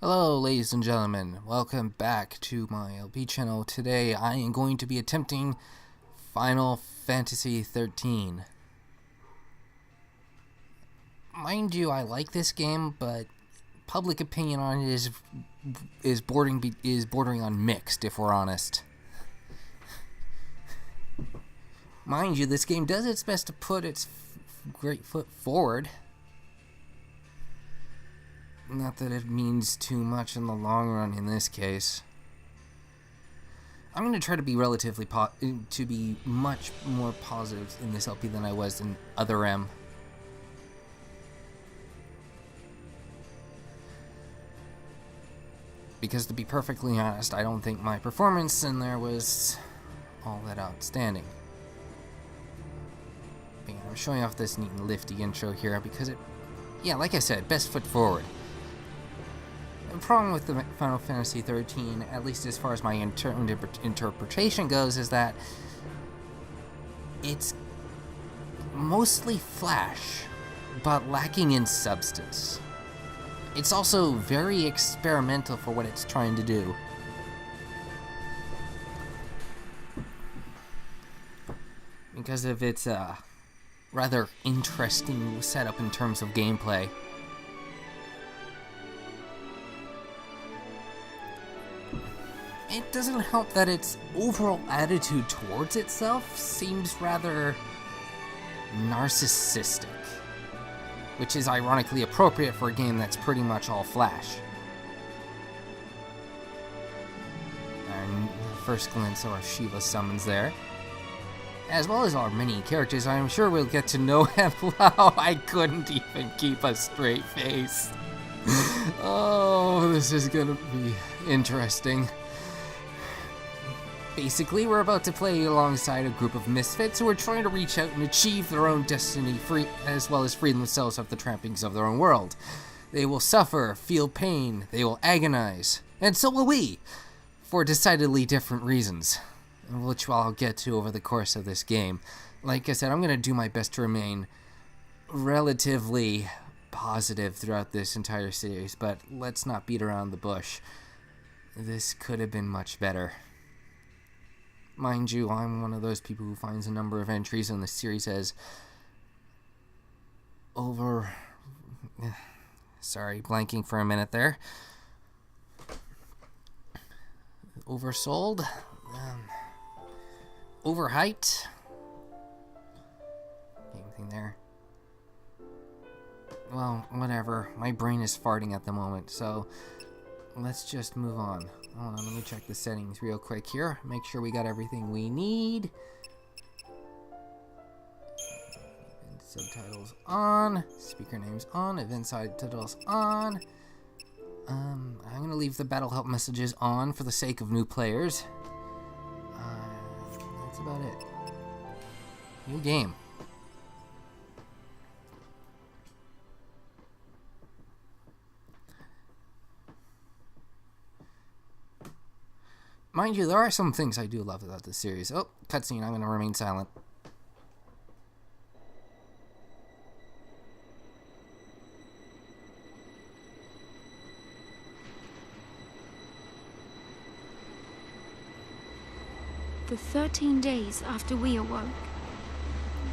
Hello ladies and gentlemen, welcome back to my LP channel. Today I am going to be attempting Final Fantasy XIII. Mind you, I like this game, but public opinion on it is bordering on mixed, if we're honest. Mind you, this game does its best to put its great foot forward. Not that it means too much in the long run in this case. I'm going to try to be much more positive in this LP than I was in Other M. Because to be perfectly honest, I don't think my performance in there was all that outstanding. But, I'm showing off this neat and lifty intro here because like I said, best foot forward. The problem with the Final Fantasy XIII, at least as far as my interpretation goes, is that it's mostly flash, but lacking in substance. It's also very experimental for what it's trying to do. Because of its rather interesting setup in terms of gameplay. It doesn't help that its overall attitude towards itself seems rather narcissistic, which is ironically appropriate for a game that's pretty much all flash. And first glimpse of our Shiva summons there, as well as our many characters. I'm sure we'll get to know. And wow, I couldn't even keep a straight face. Oh, this is gonna be interesting. Basically, we're about to play alongside a group of misfits who are trying to reach out and achieve their own destiny, as well as free themselves of the trappings of their own world. They will suffer, feel pain, they will agonize, and so will we, for decidedly different reasons, which I'll get to over the course of this game. Like I said, I'm going to do my best to remain relatively positive throughout this entire series, but let's not beat around the bush. This could have been much better. Mind you, I'm one of those people who finds a number of entries in the series as blanking for a minute there. Oversold, overhyped. Same thing there. Well, whatever. My brain is farting at the moment, so let's just move on. Hold on, let me check the settings real quick here. Make sure we got everything we need. Subtitles on. Speaker names on. Event subtitles on. I'm going to leave the battle help messages on for the sake of new players. That's about it. New game. Mind you, there are some things I do love about this series. Oh, cutscene, I'm going to remain silent. The 13 days after we awoke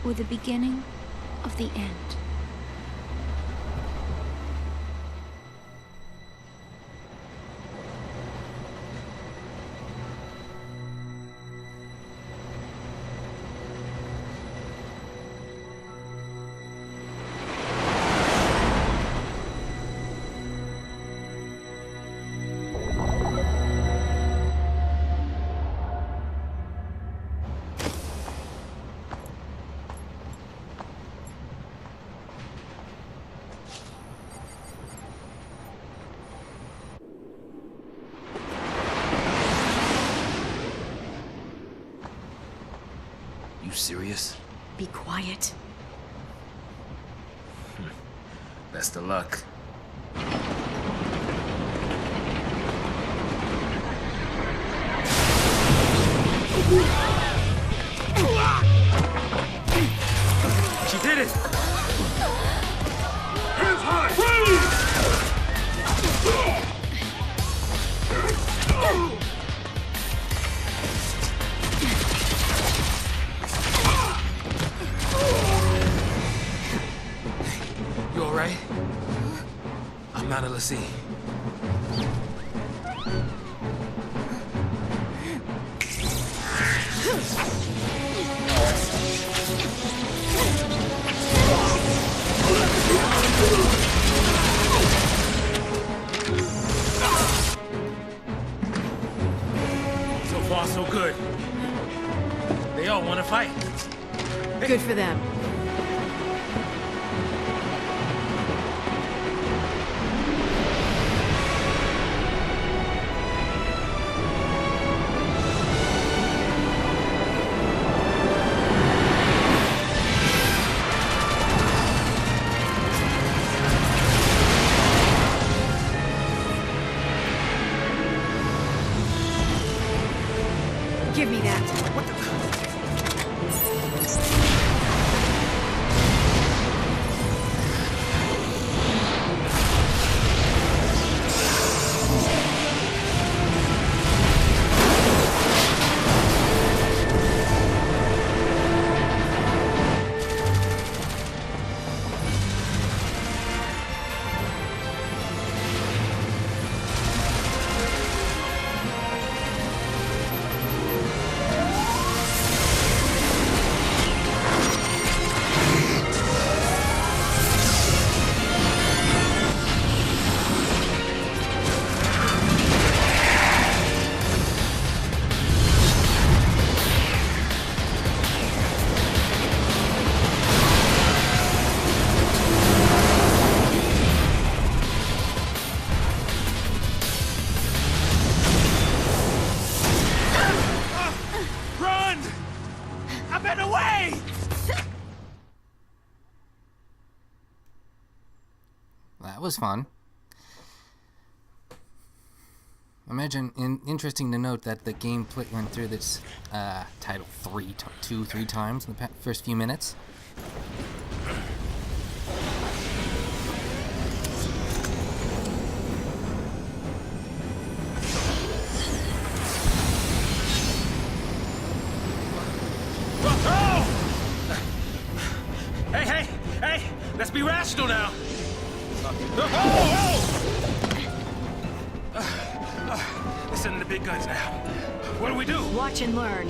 were the beginning of the end. You serious? Be quiet. Best of luck. She did it! Hands high! Freeze! You alright? I'm not a Lassie. So far, so good. They all want to fight. Good for them. Give me that. What the? Run! I've been away! That was fun. Interesting to note that the game went through this title two, three times in the first few minutes. Hey! Let's be rational now. Listen to the big guns now. What do we do? Watch and learn.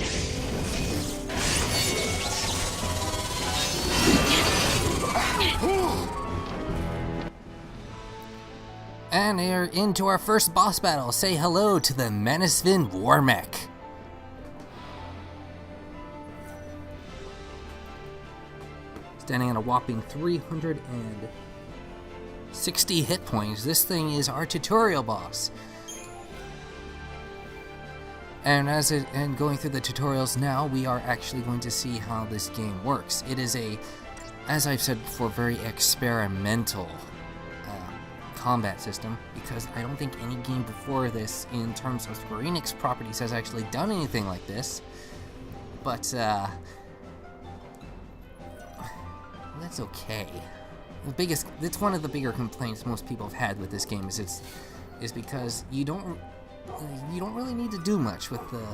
And we're into our first boss battle. Say hello to the Manasvin War Mech. Standing at a whopping 360 hit points, this thing is our tutorial boss. And going through the tutorials now, we are actually going to see how this game works. It is as I've said before, very experimental combat system, because I don't think any game before this, in terms of Square Enix properties, has actually done anything like this. But that's okay. It's one of the bigger complaints most people have had with this game is because you don't really need to do much with the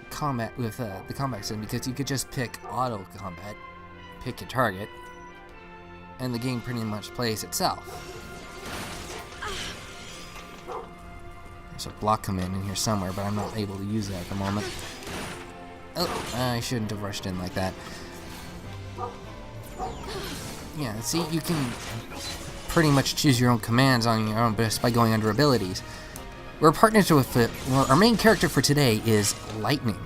combat system, because you could just pick auto combat, pick your target, and the game pretty much plays itself. There's a block come in here somewhere, but I'm not able to use that at the moment. Oh, I shouldn't have rushed in like that. Yeah, see, you can pretty much choose your own commands on your own just by going under abilities. We're partnered with our main character for today is Lightning,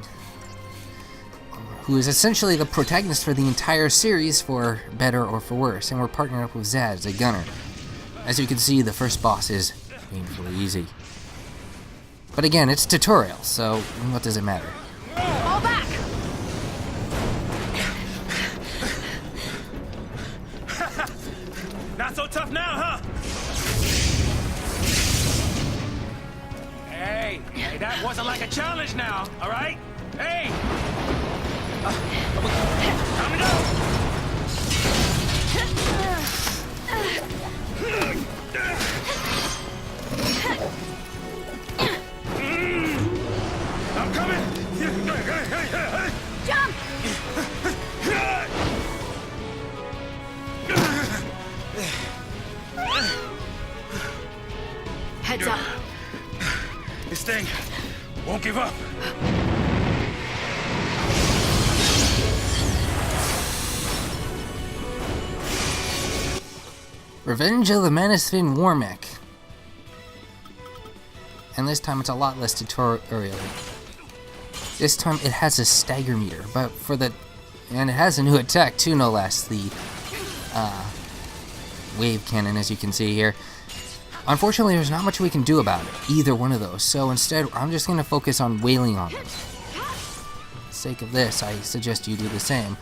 who is essentially the protagonist for the entire series, for better or for worse, and we're partnered up with Zaz, a gunner. As you can see, the first boss is painfully easy. But again, it's tutorial, so what does it matter? Fall back! Not so tough now, huh? Hey, that wasn't like a challenge now, all right? Hey! Calm it down! I'm coming! Jump! Heads up. This thing won't give up. Revenge of the Menacing War Mech. And this time it's a lot less tutorial. This time it has a stagger meter, but for the... And it has a new attack too, no less. The wave cannon, as you can see here. Unfortunately, there's not much we can do about it, either one of those. So instead, I'm just going to focus on wailing on them. For the sake of this, I suggest you do the same.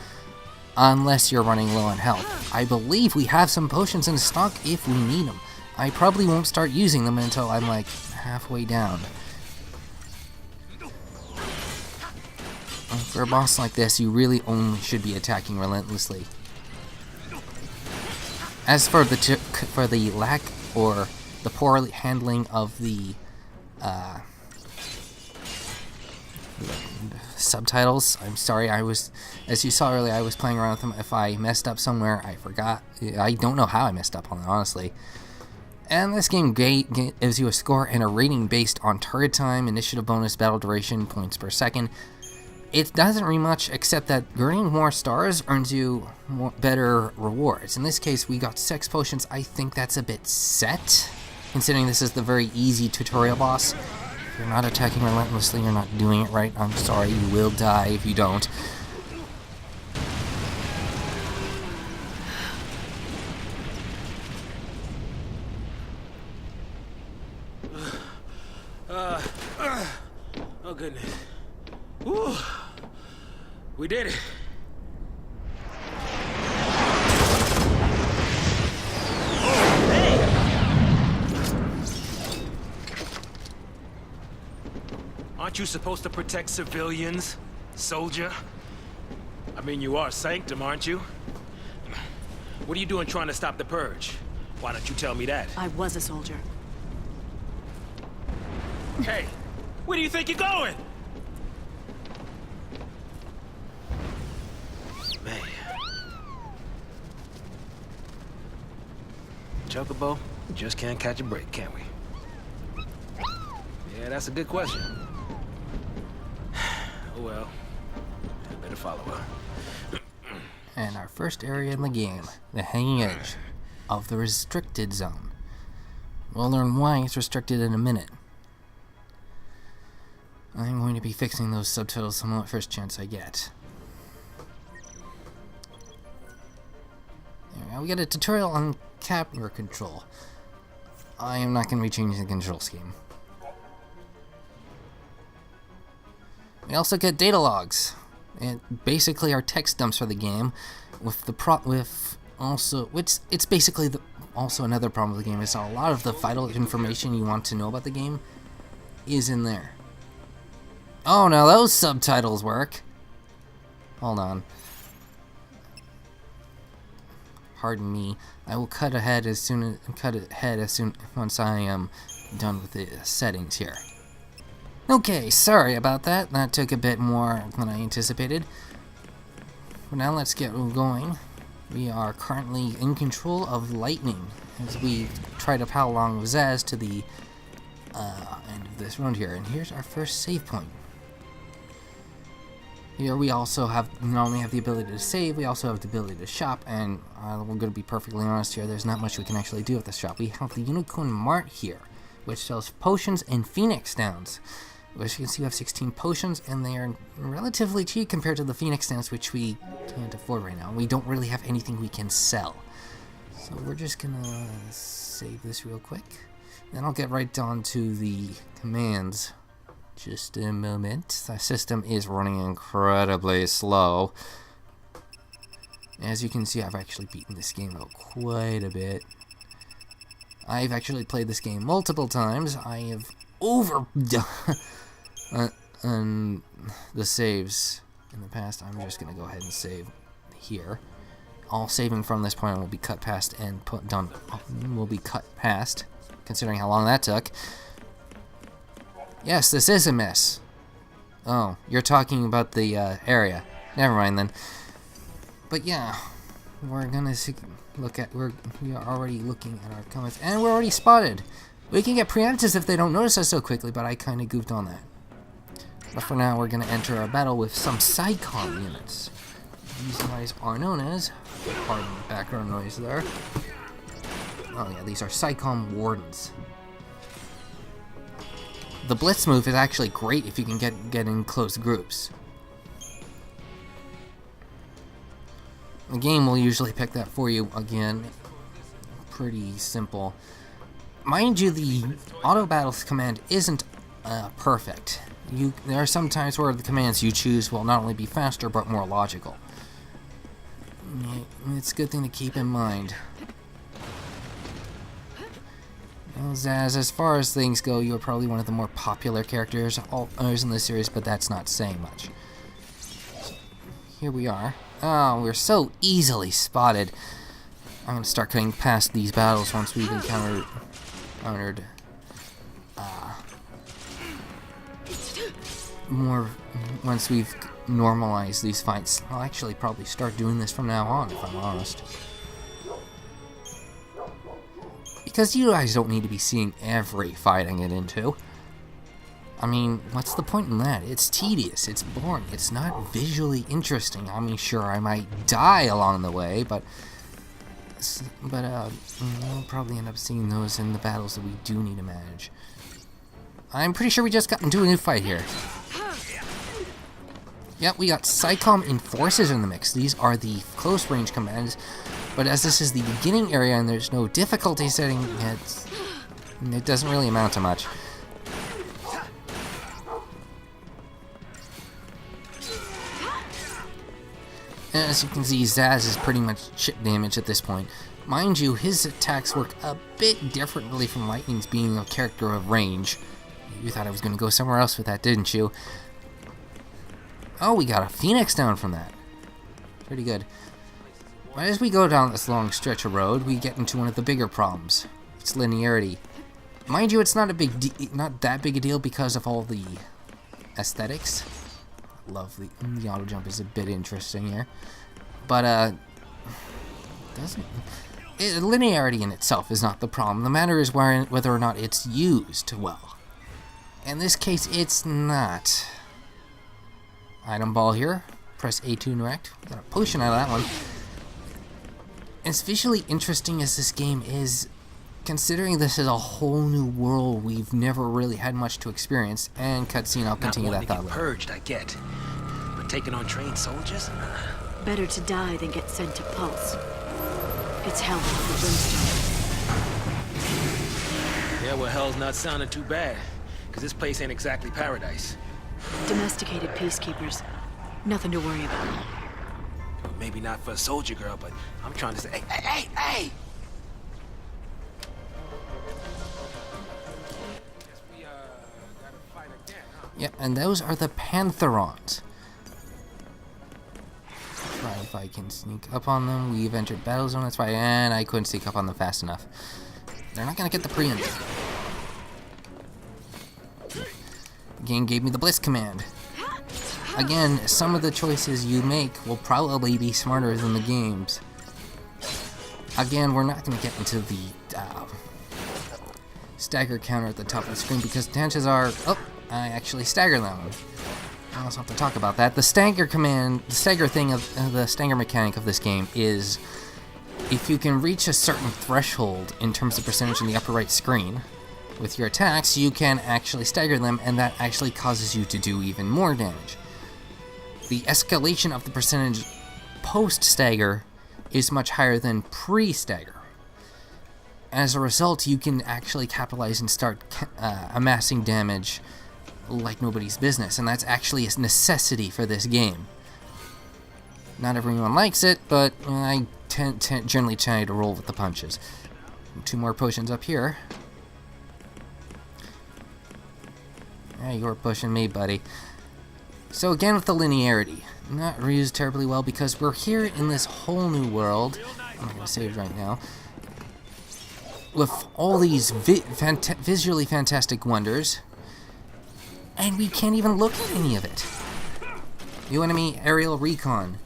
Unless you're running low on health. I believe we have some potions in stock if we need them. I probably won't start using them until I'm like halfway down. For a boss like this, you really only should be attacking relentlessly. As for the lack or the poor handling of the subtitles, I'm sorry, as you saw earlier, I was playing around with them. If I messed up somewhere, I forgot. I don't know how I messed up on it, honestly. And this game gives you a score and a rating based on target time, initiative bonus, battle duration, points per second. It doesn't read much, except that earning more stars earns you better rewards. In this case, we got 6 potions. I think that's a bit set, considering this is the very easy tutorial boss. If you're not attacking relentlessly, you're not doing it right. I'm sorry, you will die if you don't. Oh, goodness. Woo! We did it. Aren't you supposed to protect civilians, soldier? I mean, you are Sanctum, aren't you? What are you doing trying to stop the purge? Why don't you tell me that? I was a soldier. Hey, where do you think you're going? Man. Chocobo, just can't catch a break, can we? Yeah, that's a good question. Oh well, I better follow her. And our first area in the game, the hanging edge of the restricted zone. We'll learn why it's restricted in a minute. I'm going to be fixing those subtitles the first chance I get. There we go. We got a tutorial on camera control. I am not going to be changing the control scheme. We also get data logs, and basically our text dumps for the game. It's basically also another problem with the game is a lot of the vital information you want to know about the game is in there. Oh, now those subtitles work. Hold on. Pardon me. I will cut ahead once I am done with the settings here. Okay, sorry about that. That took a bit more than I anticipated. But now let's get going. We are currently in control of lightning as we try to pal along with Zaz to the end of this round here. And here's our first save point. Here we also not only have the ability to save, we also have the ability to shop, and we're going to be perfectly honest here, there's not much we can actually do with the shop. We have the Unicorn Mart here, which sells potions and Phoenix Downs. As you can see, we have 16 potions, and they are relatively cheap compared to the Phoenix Downs, which we can't afford right now. We don't really have anything we can sell. So we're just going to save this real quick. Then I'll get right on to the commands. Just a moment. The system is running incredibly slow. As you can see, I've actually beaten this game out quite a bit. I've actually played this game multiple times. I have overdone the saves in the past. I'm just going to go ahead and save here. All saving from this point will be cut past and will be cut past, considering how long that took. Yes, this is a mess. Oh, you're talking about the area. Never mind then. But yeah, we're gonna we are already looking at our comments, and we're already spotted. We can get preemptives if they don't notice us so quickly, but I kind of goofed on that. But for now, we're going to enter a battle with some SciComm units. These guys are known as... Pardon the background noise there. Oh yeah, these are SciComm Wardens. The Blitz move is actually great if you can get in close groups. The game will usually pick that for you again. Pretty simple. Mind you, the auto battles command isn't perfect. There are some times where the commands you choose will not only be faster but more logical. It's a good thing to keep in mind. Well, Zaz, as far as things go, you're probably one of the more popular characters in this series, but that's not saying much. Here we are. Oh, we're so easily spotted. I'm going to start cutting past these battles once we've encountered once we've normalized these fights. I'll actually probably start doing this from now on, if I'm honest. Because you guys don't need to be seeing every fight I get into. I mean, what's the point in that? It's tedious, it's boring, it's not visually interesting. I mean, sure, I might die along the way, but we'll probably end up seeing those in the battles that we do need to manage. I'm pretty sure we just got into a new fight here. Yep, we got SciComm Enforcers in the mix. These are the close-range commands, but as this is the beginning area and there's no difficulty setting, it doesn't really amount to much. And as you can see, Zaz is pretty much chip damage at this point. Mind you, his attacks work a bit differently from Lightning's being a character of range. You thought I was going to go somewhere else with that, didn't you? Oh, we got a Phoenix down from that. Pretty good. But as we go down this long stretch of road, we get into one of the bigger problems. It's linearity. Mind you, it's not not that big a deal because of all the aesthetics. Love the auto jump is a bit interesting here, but linearity in itself is not the problem. The matter is whether or not it's used well. In this case, it's not. Item ball here. Press A to interact. Got a potion out of that one. As visually interesting as this game is, considering this is a whole new world we've never really had much to experience, and cutscene, I'll continue that thought later. Purged, I get. But taking on trained soldiers? Better to die than get sent to Pulse. It's hell for Brimstone. Yeah, well, hell's not sounding too bad, because this place ain't exactly paradise. Domesticated peacekeepers. Nothing to worry about. Well, maybe not for a soldier girl, but I'm trying to say, hey! Yeah, and those are the Pantherons. Try if I can sneak up on them. We've entered battle zone, that's right, and I couldn't sneak up on them fast enough. They're not gonna get the preemptive. The game gave me the Blitz command. Again, some of the choices you make will probably be smarter than the game's. Again, we're not gonna get into the stagger counter at the top of the screen because chances are, I actually stagger them. I also have to talk about that. The stagger command, the stagger thing of the stagger mechanic of this game is if you can reach a certain threshold in terms of percentage in the upper right screen with your attacks, you can actually stagger them, and that actually causes you to do even more damage. The escalation of the percentage post-stagger is much higher than pre-stagger. As a result, you can actually capitalize and start amassing damage like nobody's business, and that's actually a necessity for this game. Not everyone likes it, but I generally try to roll with the punches. 2 more potions up here. Yeah, you're pushing me, buddy. So again with the linearity, not used terribly well because we're here in this whole new world. I'm not going to save right now. With all these visually fantastic wonders, and we can't even look at any of it. New enemy aerial recon.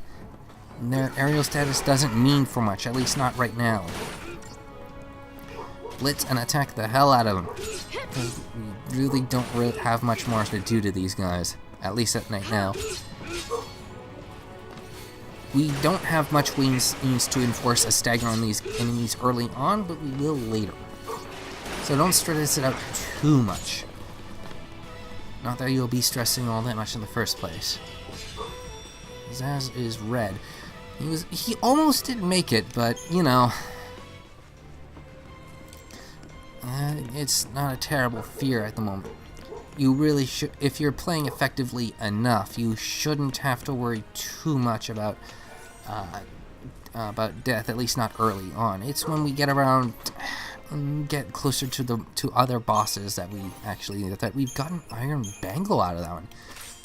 Their aerial status doesn't mean for much, at least not right now. blitz and attack the hell out of them. We really don't have much more to do to these guys, at least at night now. We don't have much means to enforce a stagger on these enemies early on, but we will later. So don't stress it out too much. Not that you'll be stressing all that much in the first place. Zaz is red. He almost didn't make it, but you know, it's not a terrible fear at the moment. You really should, if you're playing effectively enough, you shouldn't have to worry too much about death, at least not early on. It's when we get around and get closer to other bosses that we've gotten Iron Bangle out of that one.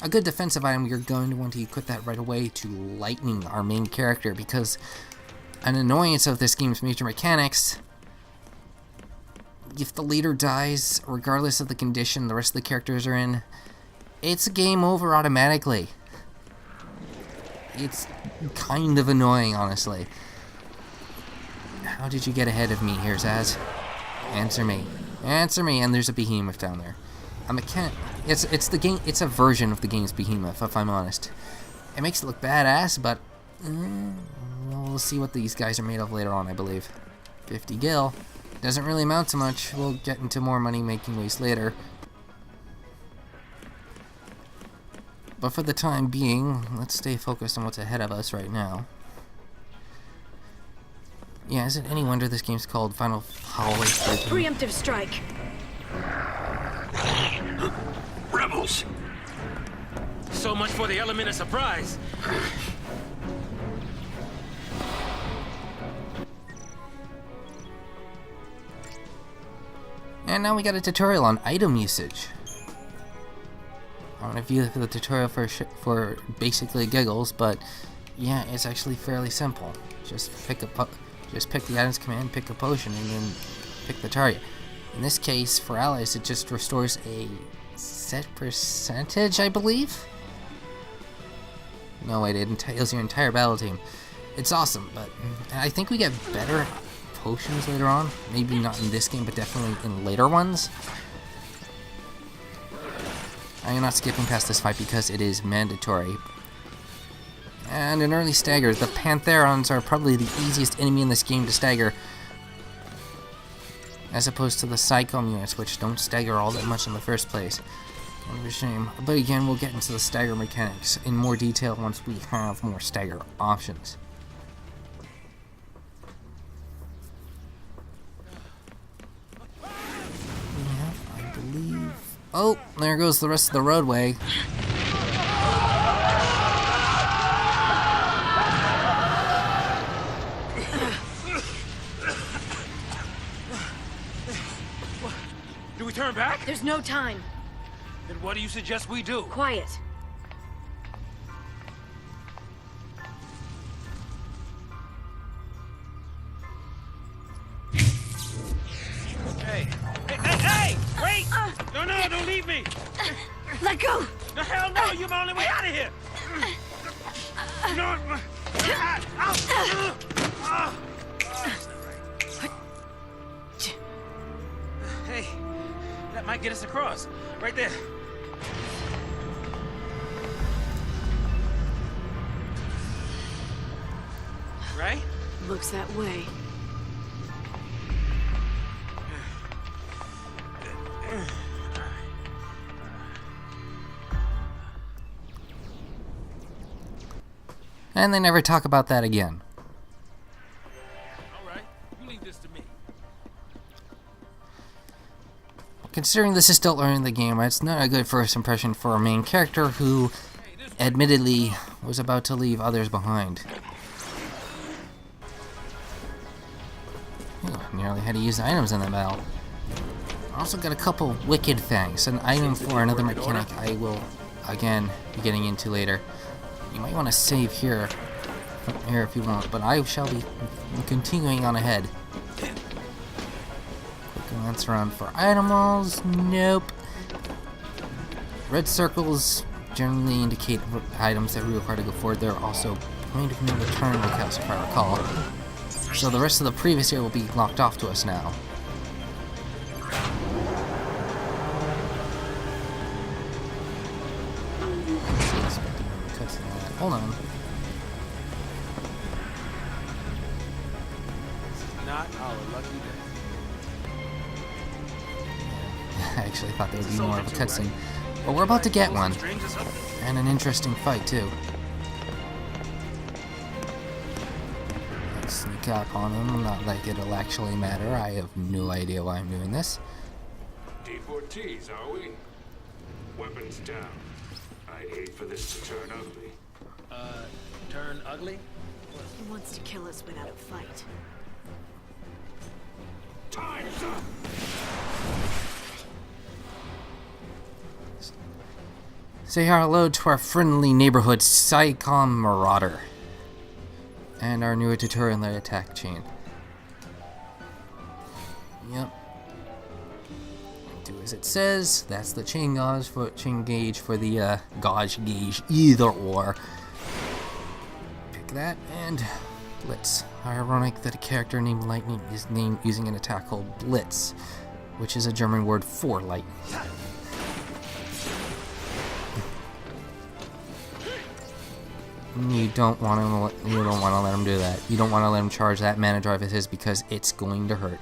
A good defensive item, you're going to want to equip that right away to lightning our main character, because an annoyance of this game's major mechanics, if the leader dies, regardless of the condition the rest of the characters are in, it's game over automatically. It's kind of annoying, honestly. How did you get ahead of me here, Zaz? Answer me. Answer me. And there's a behemoth down there. It's the game. It's a version of the game's behemoth, if I'm honest. It makes it look badass, but we'll see what these guys are made of later on, I believe. 50 gil doesn't really amount to much. We'll get into more money-making ways later. But for the time being, let's stay focused on what's ahead of us right now. Yeah, is it any wonder this game's called Final Hallway 13? Preemptive strike. Rebels! So much for the element of surprise. And now we got a tutorial on item usage. I want to view the tutorial for basically giggles, but yeah, it's actually fairly simple. Just pick the items command, pick a potion, and then pick the target. In this case, for allies, it just restores a set percentage, I believe? No, wait, it heals your entire battle team. It's awesome, but I think we get better potions later on. Maybe not in this game, but definitely in later ones. I am not skipping past this fight because it is mandatory. And an early stagger. The Pantherons are probably the easiest enemy in this game to stagger, as opposed to the Psychom units, which don't stagger all that much in the first place. Kind of a shame. But again, we'll get into the stagger mechanics in more detail once we have more stagger options. Yeah, I believe... Oh, there goes the rest of the roadway. Do we turn back? There's no time. Then what do you suggest we do? Quiet. Hey! Hey! Wait! No, don't leave me! Let go! No, hell no! You're my only way out of here! No! Hey, that might get us across. Right there. Right? Looks that way. And they never talk about that again. All right, you leave this to me. Considering this is still early in the game, it's not a good first impression for our main character, who admittedly was about to leave others behind. Nearly had to use items in the battle. Also got a couple wicked things, an item for another mechanic I will again be getting into later. You might want to save here if you want, but I shall be continuing on ahead. Quick glance around for animals. Nope. Red circles generally indicate items that we require to go forward. They're also point of no return locales, if I recall. So the rest of the previous area will be locked off to us now. Hold on. Not our lucky day. I actually thought there would be more of a cutscene. But we're about to get one. And an interesting fight, too. Let's sneak up on him, not like it'll actually matter. I have no idea why I'm doing this. D4Ts, are we? Weapons down. I'd hate for this to turn ugly. Turn ugly? He wants to kill us without a fight. Time's up! Say hello to our friendly neighborhood Psycom Marauder. And our new tutorial in the attack chain. Yep. Do as it says. That's the chain gauge for the gauge, either or. Pick that and Blitz. Ironic that a character named Lightning is named using an attack called Blitz, which is a German word for lightning. You don't want to let him do that. You don't want to let him charge that mana drive of his because it's going to hurt.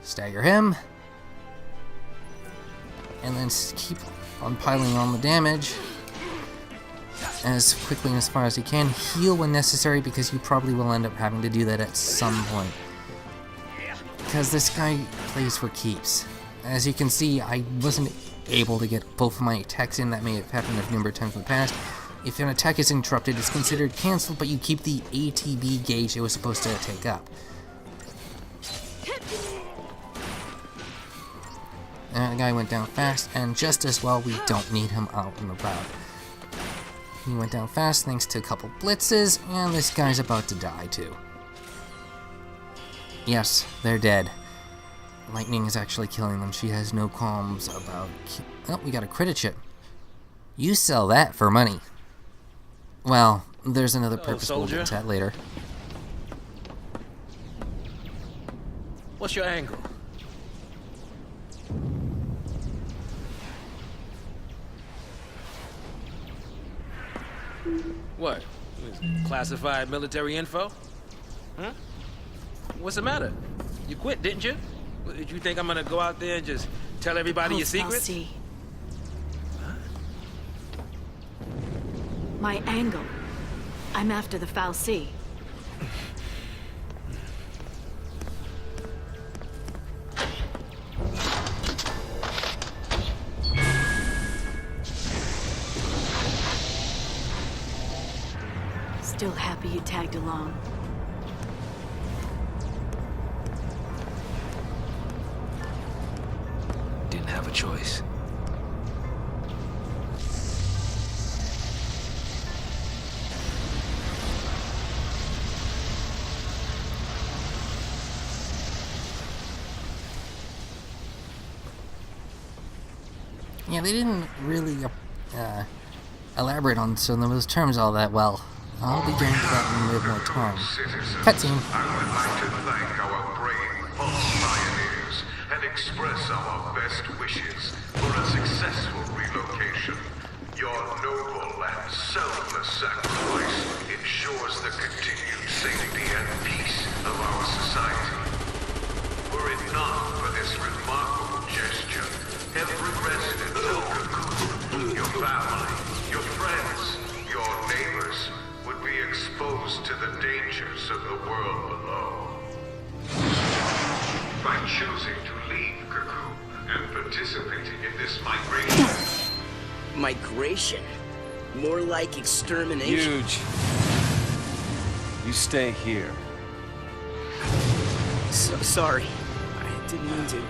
Stagger him. And then keep on piling on the damage as quickly and as far as you can. Heal when necessary because you probably will end up having to do that at some point. Because this guy plays for keeps. As you can see, I wasn't able to get both of my attacks in. That may have happened a number of times in the past. If an attack is interrupted, it's considered cancelled, but you keep the ATB gauge it was supposed to take up. And the guy went down fast, and just as well, we don't need him out and about. He went down fast thanks to a couple blitzes, and this guy's about to die too. Yes, they're dead. Lightning is actually killing them. She has no qualms about... Oh, we got a credit chip. You sell that for money. Well, there's another purpose we'll get to that later. What's your angle? What? Classified military info? Huh? What's the matter? You quit, didn't you? Did you think I'm gonna go out there and just tell everybody your secrets? My angle. I'm after the Foul Sea. Still happy you tagged along. Didn't have a choice. Yeah, they didn't really elaborate on some of those terms all that well. I'll be getting to that in a bit more time. Cutscene. I would like to thank our brave false pioneers and express our best wishes for a successful relocation. Your noble and selfless sacrifice ensures the continued safety and peace of our society. Were it not for this remarkable gesture, every resident of Cocoon, your family, your friends, your neighbors, would be exposed to the dangers of the world below. By choosing to leave Cocoon and participating in this migration... Migration? More like extermination. Huge. You stay here. So sorry. I didn't mean to.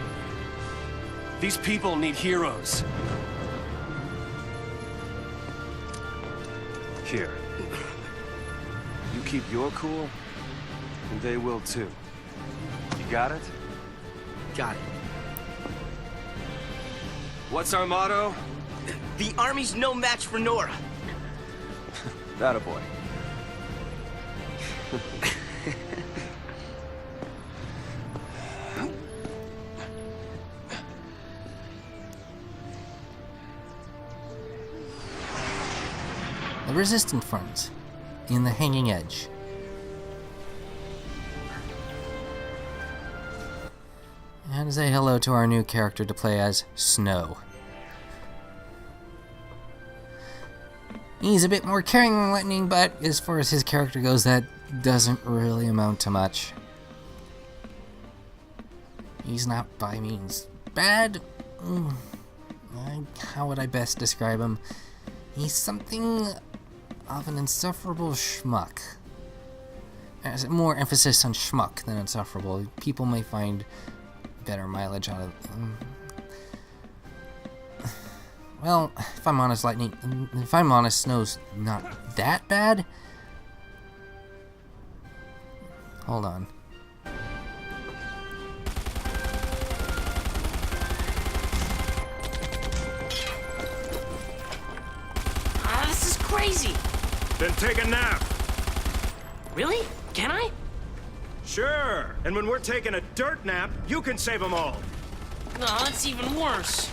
These people need heroes. Here. You keep your cool, and they will too. You got it? Got it. What's our motto? The army's no match for Nora. That a boy. The resistant front in the Hanging Edge. And say hello to our new character to play as, Snow. He's a bit more caring than Lightning, but as far as his character goes, that doesn't really amount to much. He's not by means bad. How would I best describe him? He's something of an insufferable schmuck. There's more emphasis on schmuck than insufferable. People may find better mileage out of well, if I'm honest, Snow's not that bad. Hold on. This is crazy. Then take a nap. Really? Can I? Sure. And when we're taking a dirt nap, you can save them all. No, that's even worse.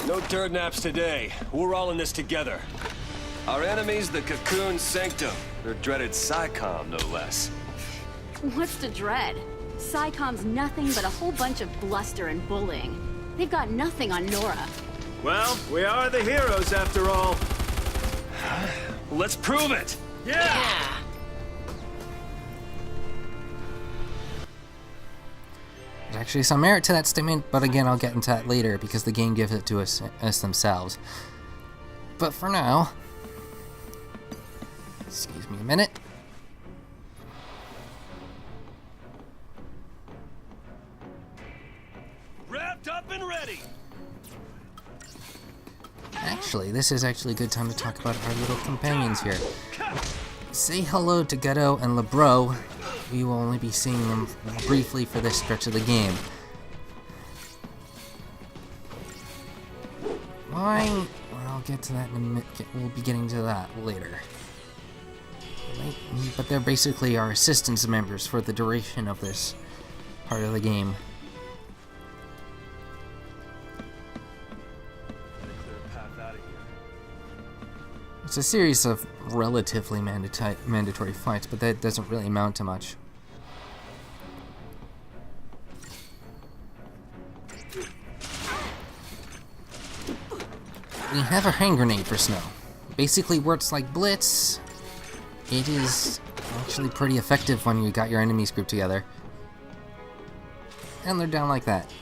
No dirt naps today. We're all in this together. Our enemy's the Cocoon Sanctum. Their dreaded SciComm, no less. What's to dread? SciComm's nothing but a whole bunch of bluster and bullying. They've got nothing on Nora. Well, we are the heroes after all. Let's prove it! Yeah! There's actually some merit to that statement, but again, I'll get into that later because the game gives it to us themselves. But for now, excuse me a minute. Wrapped up and ready! Actually, this is actually a good time to talk about our little companions here. Say hello to Ghetto and LeBro. We will only be seeing them briefly for this stretch of the game. Why? Well, I'll get to that in a minute. We'll be getting to that later. But they're basically our assistance members for the duration of this part of the game. It's a series of relatively mandatory fights, but that doesn't really amount to much. We have a hand grenade for Snow. Basically works like Blitz. It is actually pretty effective when you got your enemies grouped together. And they're down like that.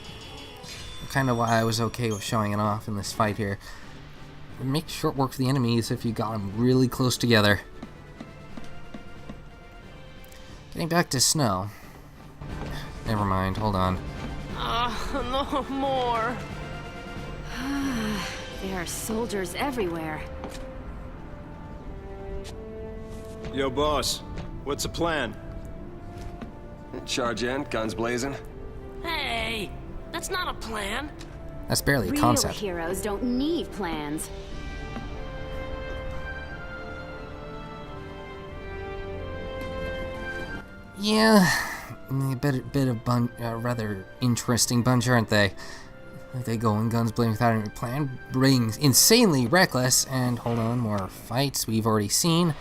Kind of why I was okay with showing it off in this fight here. It makes short work for the enemies if you got them really close together. Getting back to Snow. Never mind, hold on. No more. There are soldiers everywhere. Yo, boss. What's the plan? Charge in, guns blazing. Hey, that's not a plan. That's barely a Real concept. heroes don't need plans. Yeah, a bit of rather interesting bunch, aren't they? They go in guns blazing without any plan, being insanely reckless, and hold on, more fights we've already seen.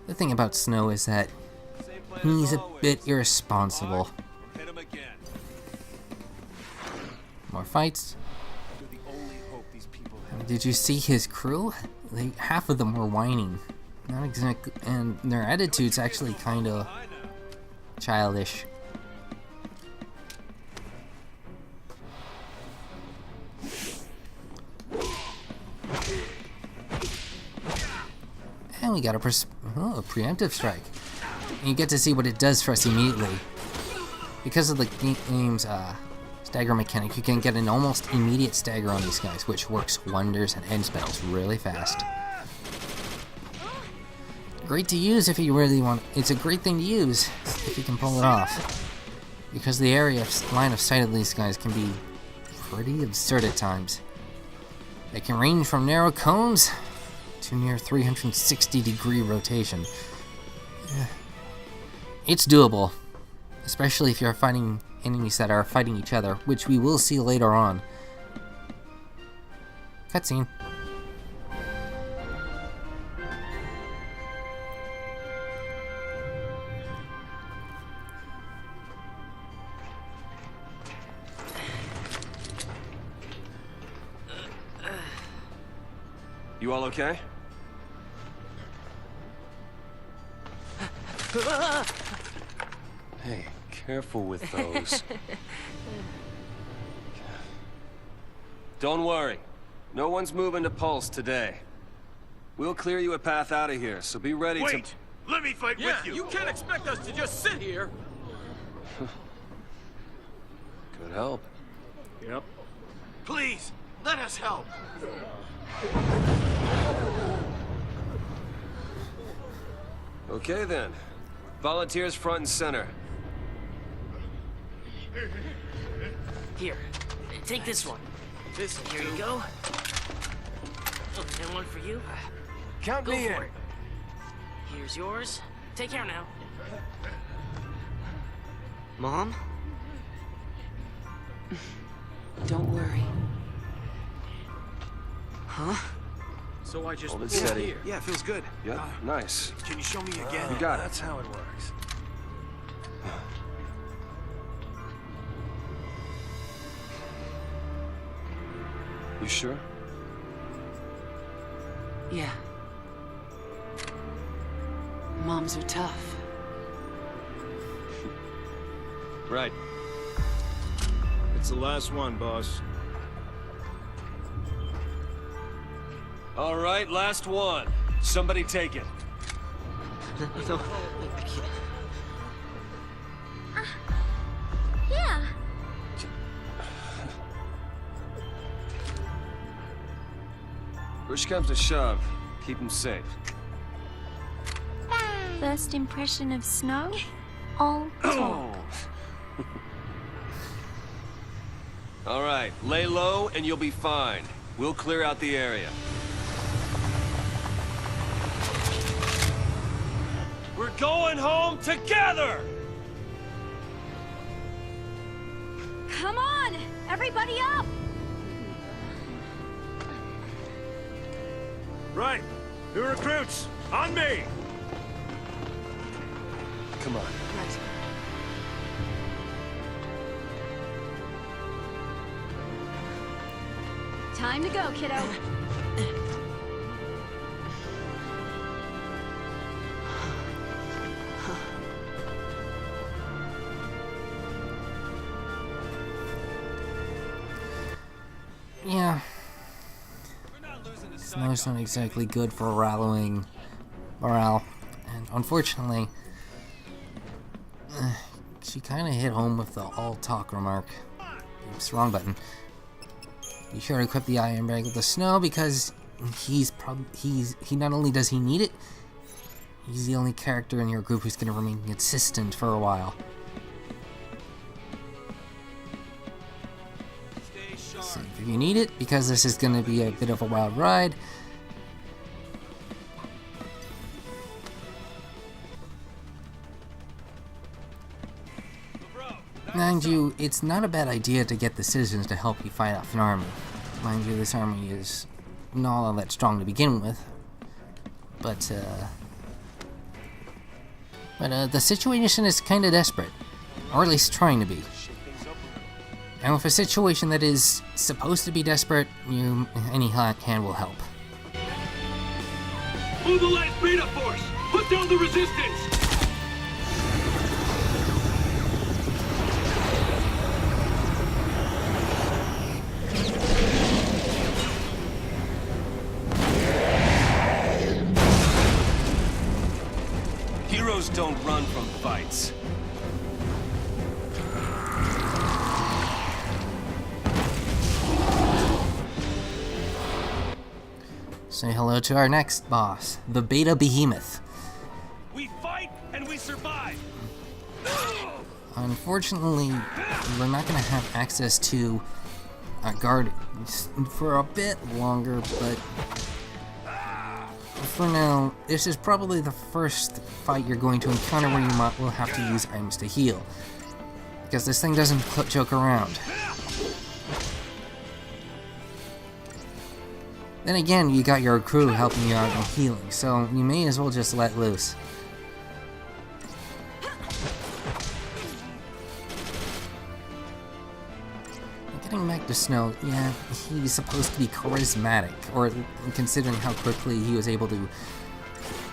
The thing about Snow is that he's a bit irresponsible. Hit him again. More fights. You're the only hope these people have. Did you see his crew? Half of them were whining. Not exactly, and their attitude's actually kind of childish. And we got a preemptive strike. And you get to see what it does for us immediately. Because of the game's stagger mechanic, you can get an almost immediate stagger on these guys, which works wonders and ends battles really fast. Great to use if you really want. It's a great thing to use if you can pull it off. Because the line of sight of these guys can be pretty absurd at times. They can range from narrow cones to near 360-degree rotation. It's doable, especially if you're fighting enemies that are fighting each other, which we will see later on. Cutscene. You all okay? Hey, careful with those. Don't worry. No one's moving to Pulse today. We'll clear you a path out of here, so be ready to... Wait! Let me fight with you! You can't expect us to just sit here! Could help. Yep. Please, let us help! Okay then. Volunteers front and center. Here, take this one. Here you go. And one for you. Count Go me for in. it. Here's yours. Take care now. Mom? Don't worry. Huh? So I just Hold it pulled steady. here. Yeah, feels good. Yep, nice. Can you show me again? You got it. That's how it works. You sure? Yeah. Moms are tough. Right. It's the last one, boss. All right, last one. Somebody take it. No, I can't. Yeah. Push comes to shove. Keep him safe. First impression of snow? All talk. All right, lay low and you'll be fine. We'll clear out the area. We're going home together! Come on! Everybody up! Right. New recruits, on me! Come on. Time to go, kiddo. Yeah. Snow's not exactly good for rallying morale. And unfortunately, she kind of hit home with the all talk remark. Oops, wrong button. Be sure to equip the iron bag with the snow because he not only does he need it, he's the only character in your group who's going to remain consistent for a while. So if you need it, because this is going to be a bit of a wild ride, mind you, it's not a bad idea to get the citizens to help you fight off an army. Mind you, this army is not all that strong to begin with, but the situation is kind of desperate, or at least trying to be. And with a situation that is supposed to be desperate, any hand will help. Mobilize beta force! Put down the resistance! Heroes don't run from fights. Say hello to our next boss, the Beta Behemoth. We fight and we survive! Unfortunately, we're not going to have access to a guard for a bit longer, but for now, this is probably the first fight you're going to encounter where you will have to use items to heal, because this thing doesn't joke around. Then again, you got your crew helping you out and healing, so you may as well just let loose. Getting back to Snow, yeah, he's supposed to be charismatic, or considering how quickly he was able to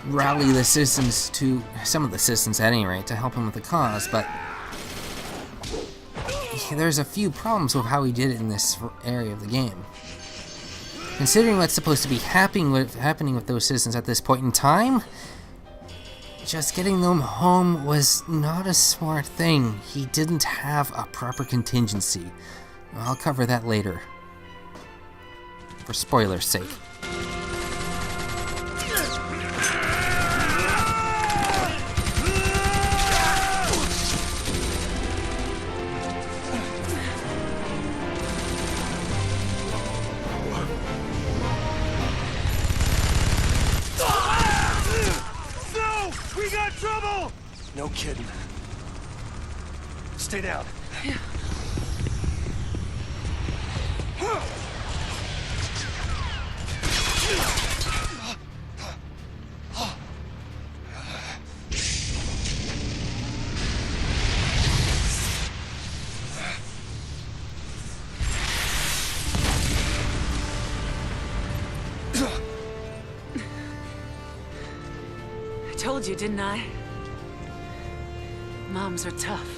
rally the citizens to, some of the citizens at any rate, to help him with the cause, but there's a few problems with how he did it in this area of the game. Considering what's supposed to be happening with those citizens at this point in time, just getting them home was not a smart thing. He didn't have a proper contingency. I'll cover that later, for spoilers' sake. No kidding. Stay down. Yeah. I told you, didn't I? Moms are tough.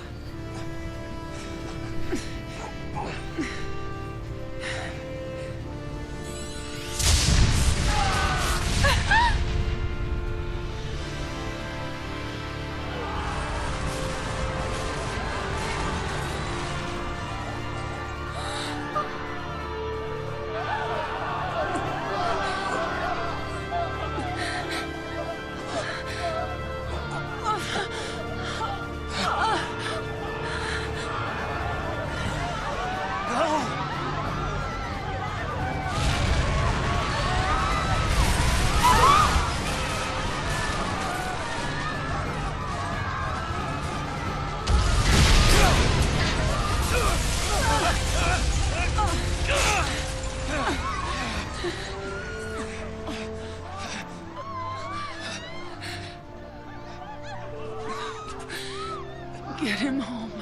Get him home.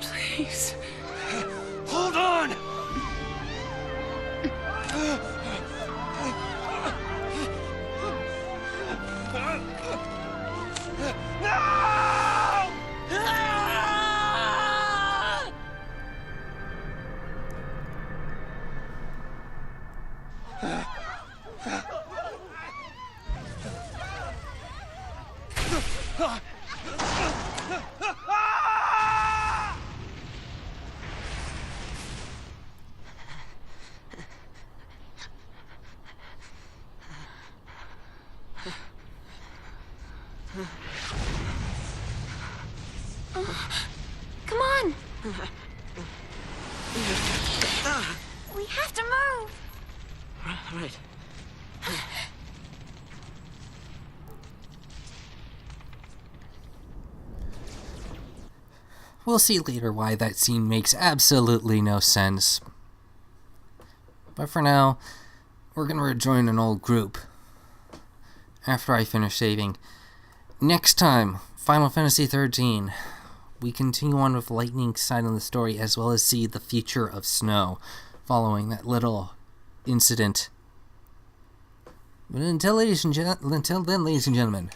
Please. Hold on! Come on! We have to move! Right. We'll see later why that scene makes absolutely no sense. But for now, we're gonna rejoin an old group after I finish saving. Next time, Final Fantasy XIII. We continue on with Lightning's side of the story, as well as see the future of Snow, following that little incident. But until then, ladies and gentlemen,